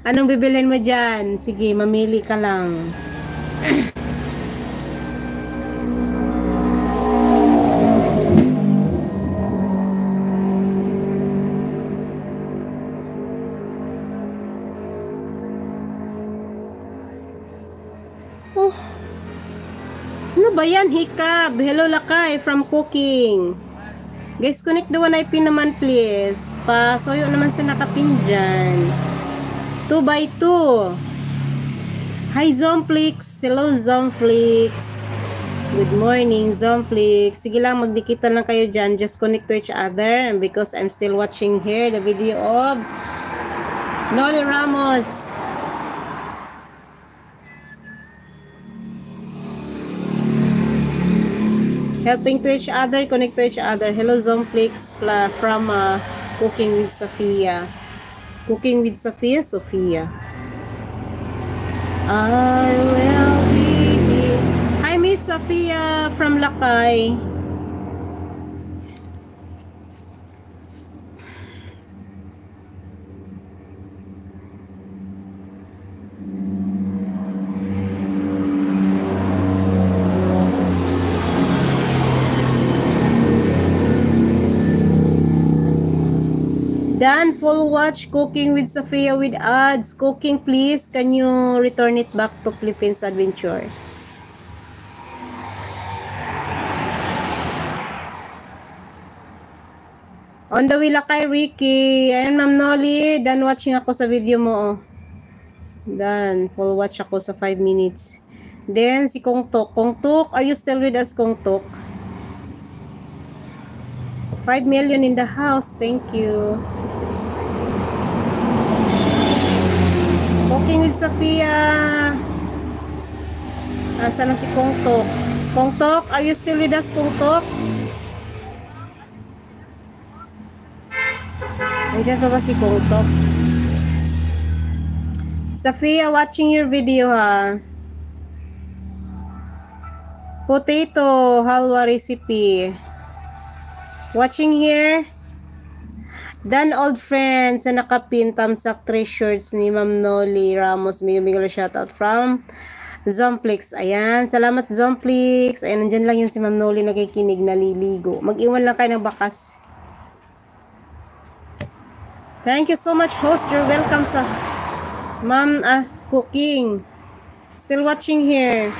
Anong bibilhin mo dyan? Sige, mamili ka lang. Oh, ano ba yan? Hikab. Hello, Lakay from cooking. Guys, connect the one IP naman, please. Pasuyo naman sa nakapin dyan. 2x2. Hi, Zomflix. Hello, Zomflix. Good morning, Zomflix. Sige lang, magdikitan lang kayo dyan. Just connect to each other. And because I'm still watching here the video of Noli Ramos. Helping to each other, connect to each other. Hello, Zomflix from Cooking with Sophia. Cooking with Sophia, Sophia. I will be here. Hi, Miss Sophia from Lakay. Dan, full watch Cooking with Sophia with ads. Cooking, please. Can you return it back to Philippines Adventure? On the way, Lakay, Ricky. Ayan, Ma'am Noli. Dan, watching ako sa video mo. Oh. Dan, full watch ako sa 5 minutes. Then, si Kong Tok. Kong Tok, are you still with us, Kong Tok? 5 million in the house. Thank you. Cooking with Sophia. Asa na si Kong Tok? Kong Tok, are you still with us, Kong Tok? Nandiyan pa ba si Kong Tok? Sophia, watching your video, ha? Potato halwa recipe. Watching here. Dan, old friends na nakapin tamsak 3 shirts ni Ma'am Noli Ramos. Miguel shoutout from Zomflix. Ayan, salamat Zomflix. Ayan, nandyan lang yan si Ma'am Noli nakikinig, naliligo. Mag-iwan lang kayo ng bakas. Thank you so much, host. You're welcome sa Ma'am Cooking. Still watching here.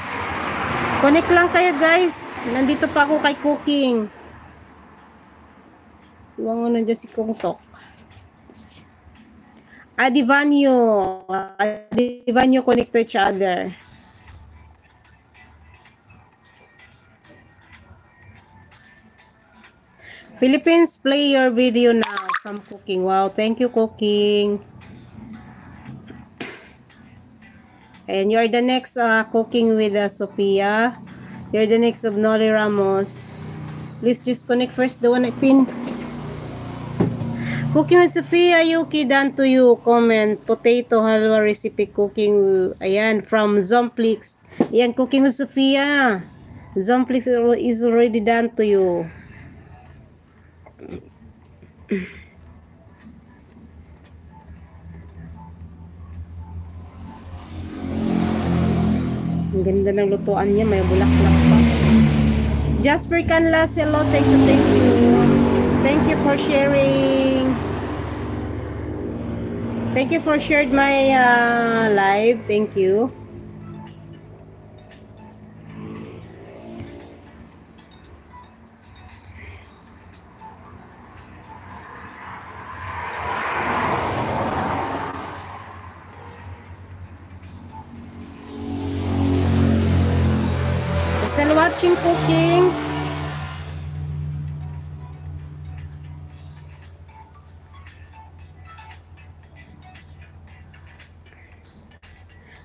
Connect lang kayo, guys. Nandito pa ako kay Cooking. Iwan ko na dyan si Kong Tok. Adivanyo. Adivanyo, connect to each other. Philippines, play your video now from Cooking. Wow, thank you, Cooking. And you're the next Cooking with Sophia. You're the next of Noli Ramos. Please just connect first the one I pinned. Cooking with Sophia, Yuki, done to you. Comment, potato halwa recipe cooking. Ayan, from Zomflix. Ayan, Cooking with Sophia. Zomflix is already done to you. Ang ganda ng lutuan niya, may bulaklak pa. Jasper Canlas, hello, thank you, thank you. Thank you for sharing. Thank you for shared my live. Thank you. Still watching Cooking.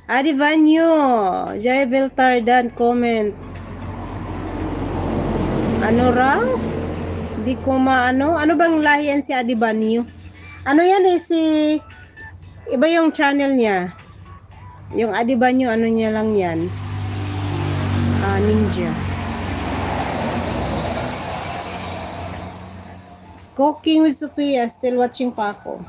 Adivanyo, Jay Beltardan, comment. Ano raw? Di ko maano. Ano bang lahi yan si Adivanyo? Ano yan eh si... Iba yung channel niya. Yung Adivanyo, ano niya lang yan. Ninja. Cooking with Sophia. Still watching pa ako.